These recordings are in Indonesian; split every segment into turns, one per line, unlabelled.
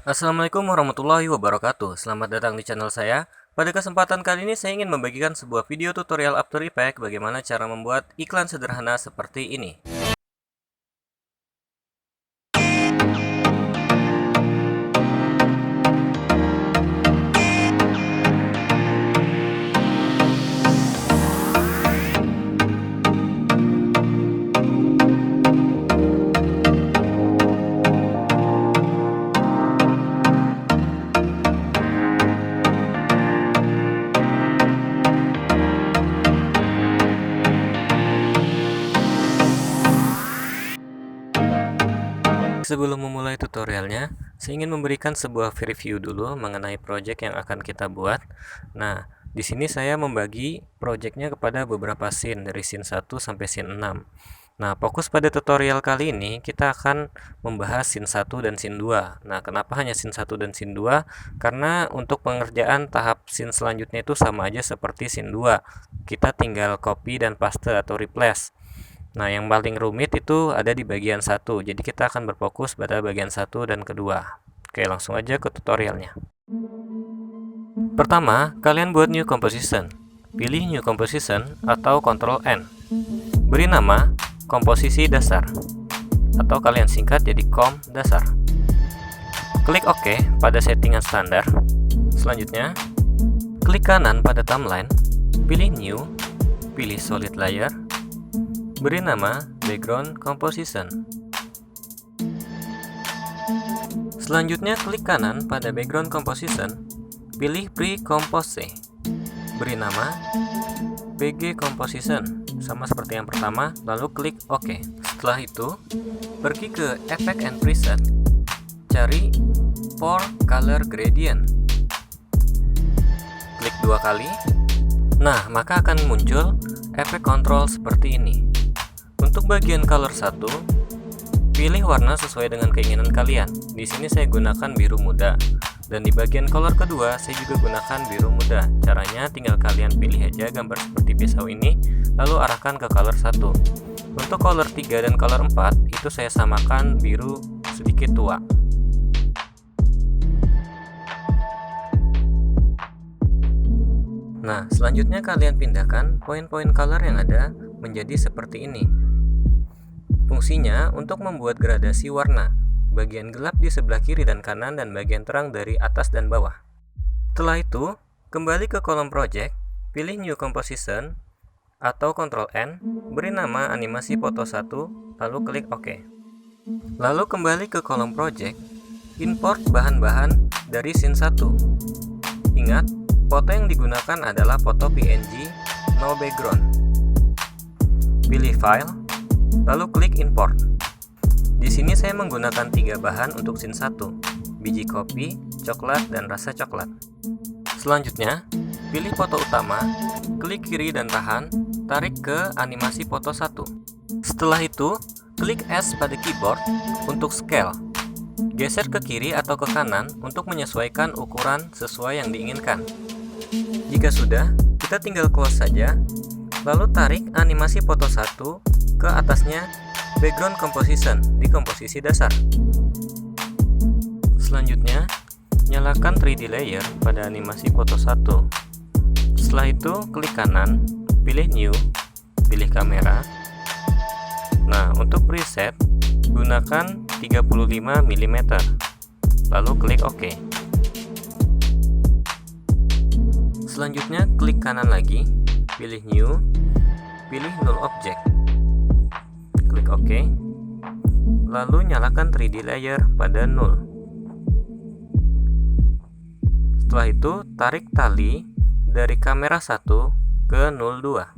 Assalamualaikum warahmatullahi wabarakatuh. Selamat datang di channel saya. Pada kesempatan kali ini saya ingin membagikan sebuah video tutorial After Effects bagaimana cara membuat iklan sederhana seperti ini. Sebelum memulai tutorialnya, saya ingin memberikan sebuah preview dulu mengenai project yang akan kita buat. Nah, di sini saya membagi projectnya kepada beberapa scene dari scene 1 sampai scene 6. Nah, fokus pada tutorial kali ini kita akan membahas scene 1 dan scene 2. Nah, kenapa hanya scene 1 dan scene 2? Karena untuk pengerjaan tahap scene selanjutnya itu sama aja seperti scene 2. Kita tinggal copy dan paste atau replace. Nah, yang paling rumit itu ada di bagian 1. Jadi kita akan berfokus pada bagian 1 dan kedua. Oke, langsung aja ke tutorialnya. Pertama, kalian buat new composition. Pilih new composition atau Ctrl N. Beri nama komposisi dasar atau kalian singkat jadi kom dasar. Klik OK pada settingan standar. Selanjutnya, klik kanan pada timeline, pilih new, pilih solid layer. Beri nama background composition. Selanjutnya klik kanan pada background composition, pilih pre-compose. Beri nama BG composition, sama seperti yang pertama, lalu klik OK. Setelah itu, pergi ke Effect and Preset, cari For Color Gradient. Klik 2 kali. Nah, maka akan muncul efek kontrol seperti ini. Untuk bagian color 1, pilih warna sesuai dengan keinginan kalian. Di sini saya gunakan biru muda. Dan di bagian color kedua, saya juga gunakan biru muda. Caranya tinggal kalian pilih aja gambar seperti pisau ini, lalu arahkan ke color 1. Untuk color 3 dan color 4, itu saya samakan biru sedikit tua. Nah, selanjutnya kalian pindahkan poin-poin color yang ada menjadi seperti ini. Fungsinya untuk membuat gradasi warna, bagian gelap di sebelah kiri dan kanan dan bagian terang dari atas dan bawah. Setelah itu, kembali ke kolom project, pilih new composition atau Ctrl N, beri nama animasi foto 1, lalu klik OK. Lalu kembali ke kolom project, import bahan-bahan dari scene 1. Ingat, foto yang digunakan adalah foto PNG no background. Pilih file, lalu klik import. Di sini saya menggunakan 3 bahan untuk scene 1, biji kopi, coklat, dan rasa coklat. Selanjutnya, pilih foto utama, klik kiri dan tahan, tarik ke animasi foto 1. Setelah itu, klik S pada keyboard untuk scale. Geser ke kiri atau ke kanan untuk menyesuaikan ukuran sesuai yang diinginkan. Jika sudah, kita tinggal close saja, lalu tarik animasi foto 1 ke atasnya background composition di komposisi dasar. Selanjutnya, nyalakan 3D layer pada animasi foto 1. Setelah itu, klik kanan, pilih new, pilih kamera. Nah, untuk preset, gunakan 35 mm. Lalu klik OK. Selanjutnya, klik kanan lagi, pilih new, pilih null object. Klik OK. Lalu nyalakan 3D layer pada 0. Setelah itu, tarik tali dari kamera 1 ke 02.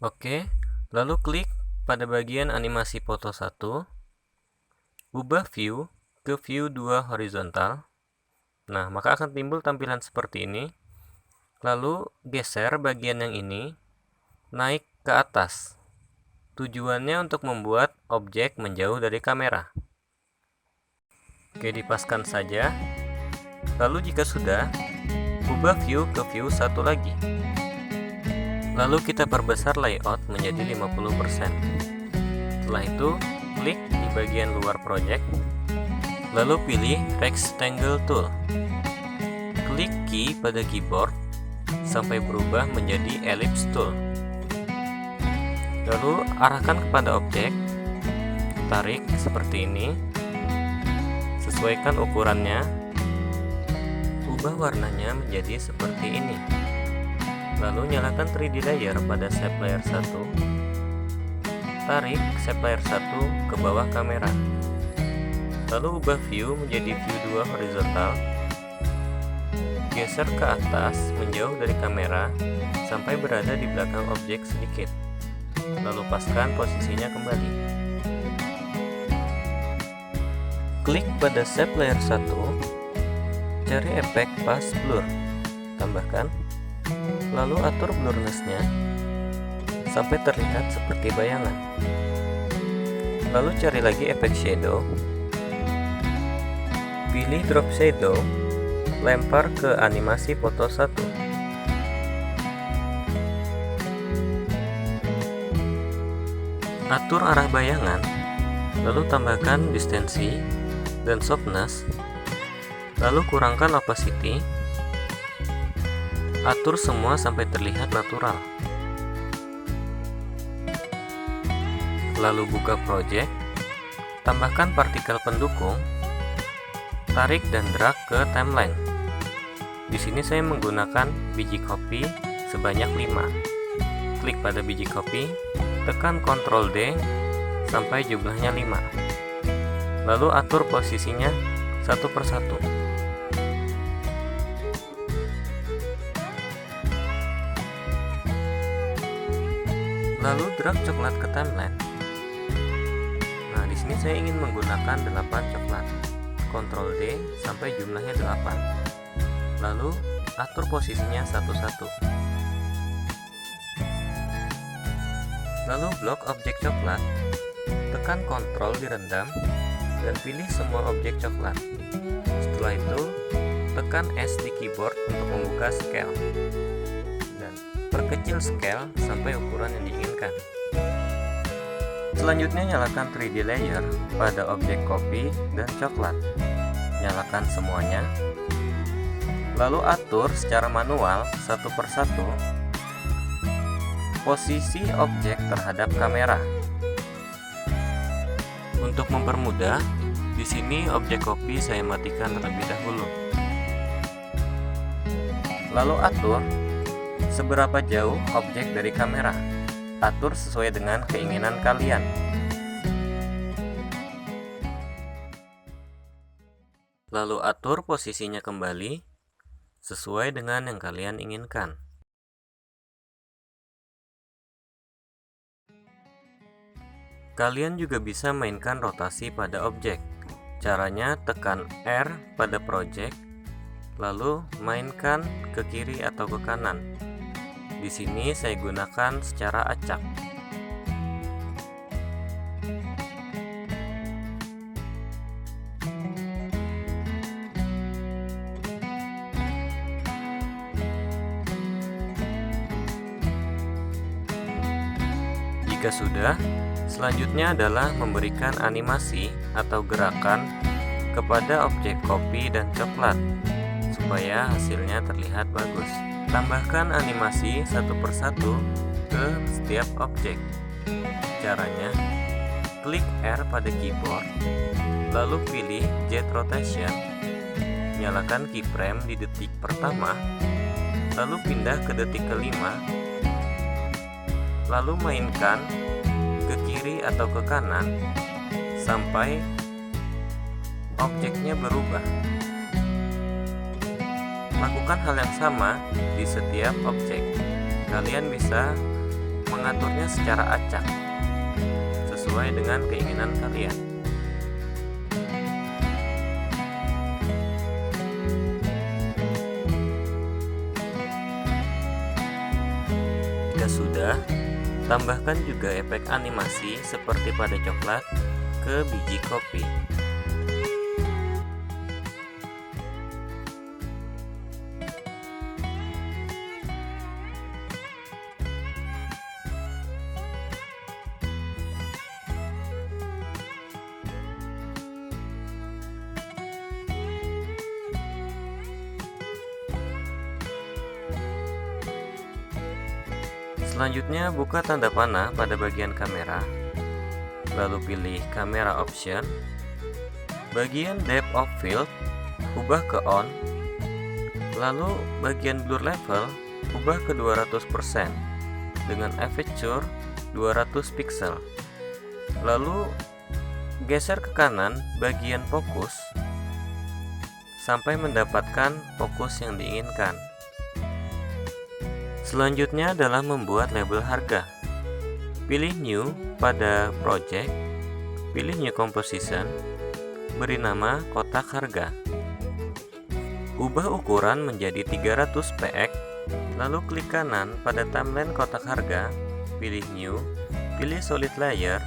Oke, lalu klik pada bagian animasi foto 1, ubah view ke view 2 horizontal. Nah, maka akan timbul tampilan seperti ini. Lalu geser bagian yang ini naik ke atas. Tujuannya untuk membuat objek menjauh dari kamera. Oke, dipaskan saja. Lalu jika sudah, ubah view ke view 1 lagi. Lalu kita perbesar layout menjadi 50%. Setelah itu, klik di bagian luar project, lalu pilih Rectangle Tool. Klik key pada keyboard sampai berubah menjadi Ellipse Tool. Lalu arahkan kepada objek, tarik seperti ini, sesuaikan ukurannya, ubah warnanya menjadi seperti ini. Lalu nyalakan 3D layer pada shape layer 1, tarik shape layer 1 ke bawah kamera, lalu ubah view menjadi view 2 horizontal, geser ke atas menjauh dari kamera sampai berada di belakang objek sedikit, lalu paskan posisinya kembali. Klik pada shape layer 1, cari efek pass blur, tambahkan, lalu atur blurriness-nya sampai terlihat seperti bayangan. Lalu cari lagi efek shadow, pilih drop shadow, lempar ke animasi foto 1. Atur arah bayangan, lalu tambahkan distensi dan softness, lalu kurangkan opacity, atur semua sampai terlihat natural. Lalu buka project, tambahkan partikel pendukung, tarik dan drag ke timeline. Di sini saya menggunakan biji kopi sebanyak 5. Klik pada biji kopi, tekan Ctrl D sampai jumlahnya 5. Lalu atur posisinya satu persatu. Lalu drag coklat ke timeline. Nah, di sini saya ingin menggunakan 8 coklat. Ctrl D sampai jumlahnya 8. Lalu atur posisinya satu-satu. Lalu blok objek coklat. Tekan Ctrl direndam dan pilih semua objek coklat. Setelah itu, tekan S di keyboard untuk membuka scale. Perkecil scale sampai ukuran yang diinginkan. Selanjutnya nyalakan 3D layer pada objek kopi dan coklat. Nyalakan semuanya. Lalu atur secara manual satu persatu posisi objek terhadap kamera. Untuk mempermudah, di sini objek kopi saya matikan terlebih dahulu. Lalu atur seberapa jauh objek dari kamera. Atur sesuai dengan keinginan kalian. Lalu atur posisinya kembali sesuai dengan yang kalian inginkan. Kalian juga bisa mainkan rotasi pada objek. Caranya tekan R pada project, lalu mainkan ke kiri atau ke kanan. Di sini saya gunakan secara acak. Jika sudah, selanjutnya adalah memberikan animasi atau gerakan kepada objek kopi dan coklat supaya hasilnya terlihat bagus. Tambahkan animasi satu persatu ke setiap objek. Caranya, klik R pada keyboard, lalu pilih Jet Rotation, nyalakan keyframe di detik pertama, lalu pindah ke detik kelima, lalu mainkan ke kiri atau ke kanan sampai objeknya berubah. Lakukan hal yang sama di setiap objek. Kalian bisa mengaturnya secara acak sesuai dengan keinginan kalian. Jika sudah, tambahkan juga efek animasi seperti pada coklat ke biji kopi. Selanjutnya buka tanda panah pada bagian kamera, lalu pilih kamera option, bagian depth of field ubah ke on, lalu bagian blur level ubah ke 200% dengan aperture 200 pixel. Lalu geser ke kanan bagian fokus sampai mendapatkan fokus yang diinginkan. Selanjutnya adalah membuat label harga. Pilih new pada project, pilih new composition, beri nama kotak harga. Ubah ukuran menjadi 300 px, lalu klik kanan pada timeline kotak harga, pilih new, pilih solid layer,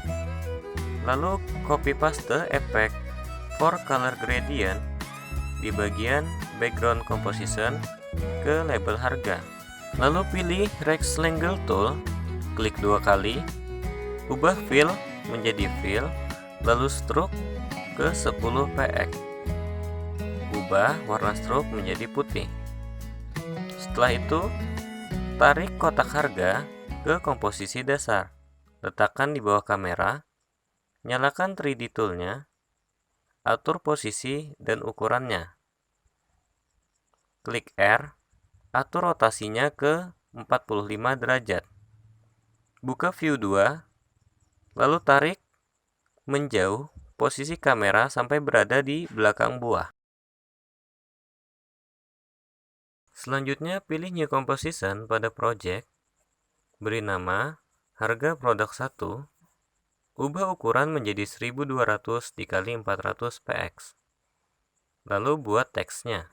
lalu copy paste effect for color gradient di bagian background composition ke label harga. Lalu pilih rectangle tool, klik 2 kali, ubah fill menjadi fill, lalu stroke ke 10 px. Ubah warna stroke menjadi putih. Setelah itu, tarik kotak harga ke komposisi dasar. Letakkan di bawah kamera, nyalakan 3D tool-nya, atur posisi dan ukurannya. Klik R, atur rotasinya ke 45 derajat. Buka view 2, lalu tarik menjauh posisi kamera sampai berada di belakang buah. Selanjutnya pilih new composition pada project, beri nama harga produk 1, ubah ukuran menjadi 1200 x 400 px. Lalu buat teksnya.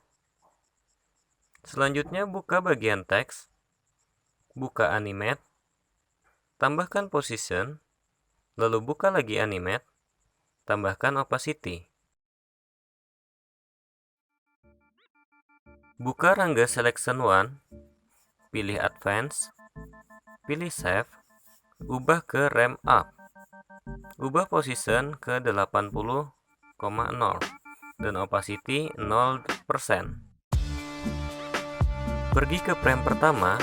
Selanjutnya buka bagian teks, buka animate, tambahkan position, lalu buka lagi animate, tambahkan opacity. Buka Rangga Selection 1, pilih Advance, pilih Save, ubah ke Ramp Up, ubah position ke 80,0 dan opacity 0%. Pergi ke frame pertama,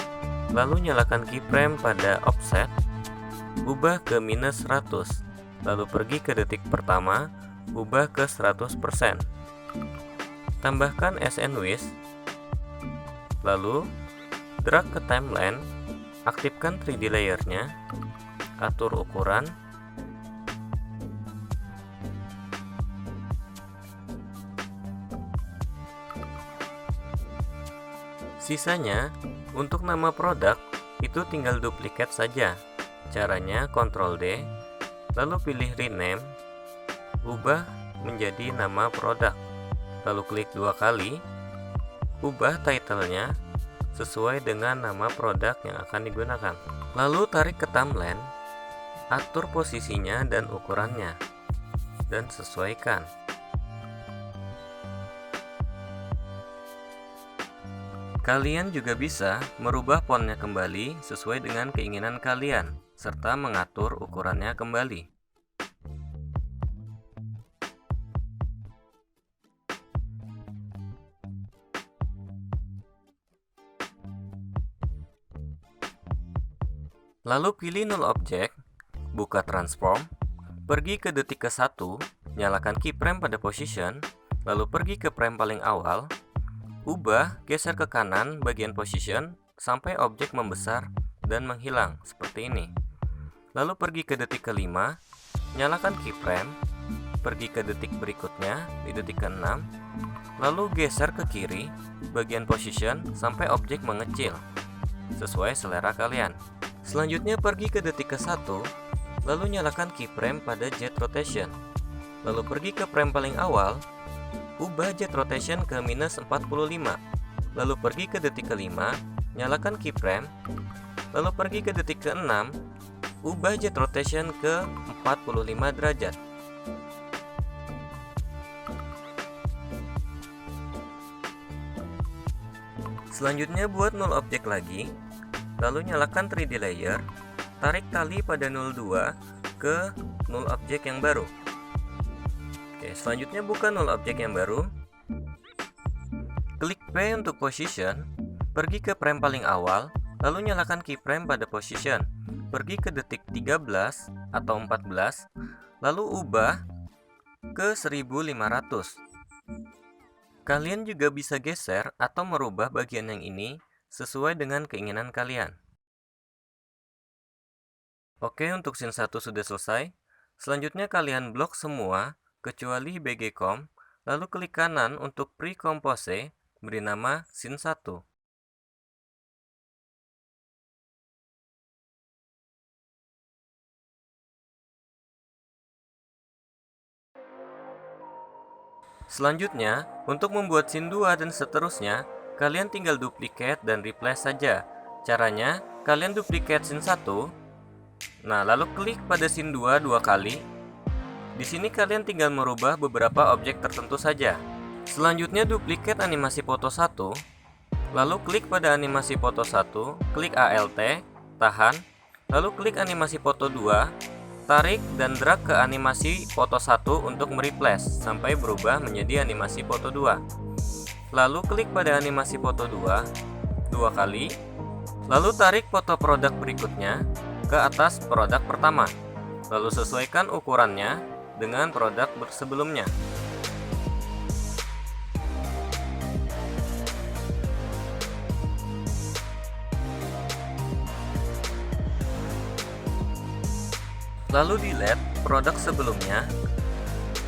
lalu nyalakan keyframe pada offset, ubah ke -100, lalu pergi ke detik pertama, ubah ke 100%. Tambahkan as and with, lalu drag ke timeline, aktifkan 3D layer-nya, atur ukuran, sisanya untuk nama produk itu tinggal duplikat saja. Caranya Ctrl D, lalu pilih rename, ubah menjadi nama produk, lalu klik 2 kali, ubah title-nya sesuai dengan nama produk yang akan digunakan. Lalu tarik ke timeline, atur posisinya dan ukurannya, dan sesuaikan. Kalian juga bisa merubah fontnya kembali sesuai dengan keinginan kalian, serta mengatur ukurannya kembali. Lalu pilih Null Object, buka Transform, pergi ke detik ke-1, nyalakan keyframe pada Position, lalu pergi ke frame paling awal, ubah geser ke kanan bagian Position sampai objek membesar dan menghilang seperti ini. Lalu pergi ke detik ke-5, nyalakan keyframe, pergi ke detik berikutnya di detik ke-6, lalu geser ke kiri bagian Position sampai objek mengecil sesuai selera kalian. Selanjutnya pergi ke detik ke-1, lalu nyalakan keyframe pada Jet Rotation, lalu pergi ke frame paling awal, ubah Jet Rotation ke -45, lalu pergi ke detik ke-5, nyalakan keyframe, lalu pergi ke detik ke-6, ubah Jet Rotation ke 45 derajat. Selanjutnya buat null object lagi, lalu nyalakan 3D layer, tarik tali pada 02 ke null object yang baru. Oke, selanjutnya buka null object yang baru, klik P untuk position, pergi ke frame paling awal, Lalu nyalakan keyframe pada position. Pergi ke detik 13 atau 14, lalu ubah ke 1500. Kalian juga bisa geser atau merubah bagian yang ini sesuai dengan keinginan kalian. Oke, untuk scene 1 sudah selesai. Selanjutnya kalian blok semua kecuali BG-Com, lalu klik kanan untuk pre-compose, beri nama scene 1. Selanjutnya, untuk membuat scene 2 dan seterusnya, kalian tinggal duplicate dan replace saja. Caranya, kalian duplicate scene 1, nah lalu klik pada scene 2 dua kali. Di sini kalian tinggal merubah beberapa objek tertentu saja. Selanjutnya duplicate animasi foto 1, lalu klik pada animasi foto 1, klik ALT, tahan, lalu klik animasi foto 2, tarik dan drag ke animasi foto 1 untuk mereplace sampai berubah menjadi animasi foto 2. Lalu klik pada animasi foto 2 dua kali, lalu tarik foto produk berikutnya ke atas produk pertama. Lalu sesuaikan ukurannya dengan produk sebelumnya. Lalu delete produk sebelumnya.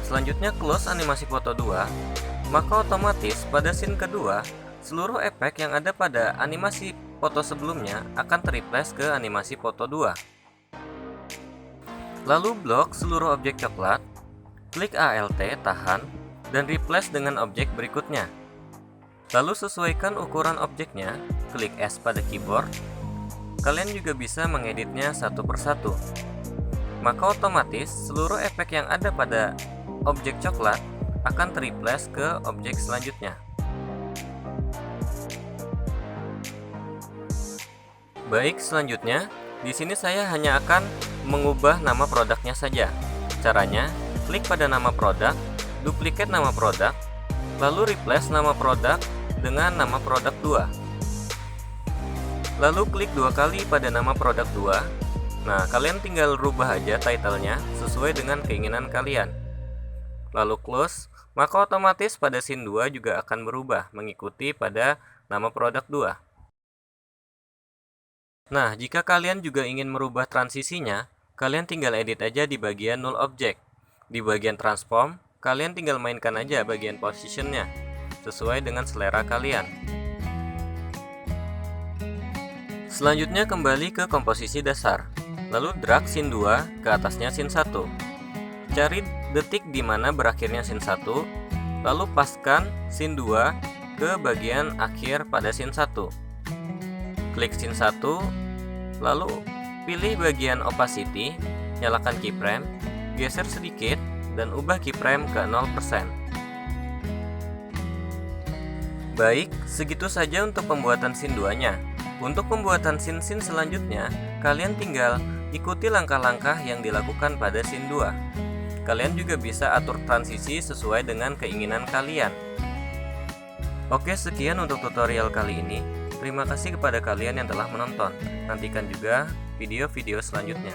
Selanjutnya close animasi foto 2, maka otomatis pada scene kedua, seluruh efek yang ada pada animasi foto sebelumnya akan terreplace ke animasi foto 2. Lalu blok seluruh objek coklat, klik ALT, tahan, dan replace dengan objek berikutnya. Lalu sesuaikan ukuran objeknya, klik S pada keyboard. Kalian juga bisa mengeditnya satu persatu. Maka otomatis seluruh efek yang ada pada objek coklat akan terreplace ke objek selanjutnya. Baik, selanjutnya di sini saya hanya akan mengubah nama produknya saja. Caranya, klik pada nama produk, duplicate nama produk, lalu replace nama produk dengan nama produk 2. Lalu klik dua kali pada nama produk 2. Nah, kalian tinggal rubah aja title-nya sesuai dengan keinginan kalian. Lalu close, maka otomatis pada scene 2 juga akan berubah mengikuti pada nama produk 2. Nah, jika kalian juga ingin merubah transisinya, kalian tinggal edit aja di bagian null object. Di bagian transform, kalian tinggal mainkan aja bagian positionnya sesuai dengan selera kalian. Selanjutnya kembali ke komposisi dasar. Lalu drag scene 2 ke atasnya scene 1. Cari detik di mana berakhirnya scene 1, lalu paskan scene 2 ke bagian akhir pada scene 1. Klik scene 1, lalu pilih bagian opacity, nyalakan keyframe, geser sedikit, dan ubah keyframe ke 0%. Baik, segitu saja untuk pembuatan scene 2-nya. Untuk pembuatan scene-scene selanjutnya, kalian tinggal ikuti langkah-langkah yang dilakukan pada scene 2. Kalian juga bisa atur transisi sesuai dengan keinginan kalian. Oke, sekian untuk tutorial kali ini. Terima kasih kepada kalian yang telah menonton. Nantikan juga video-video selanjutnya.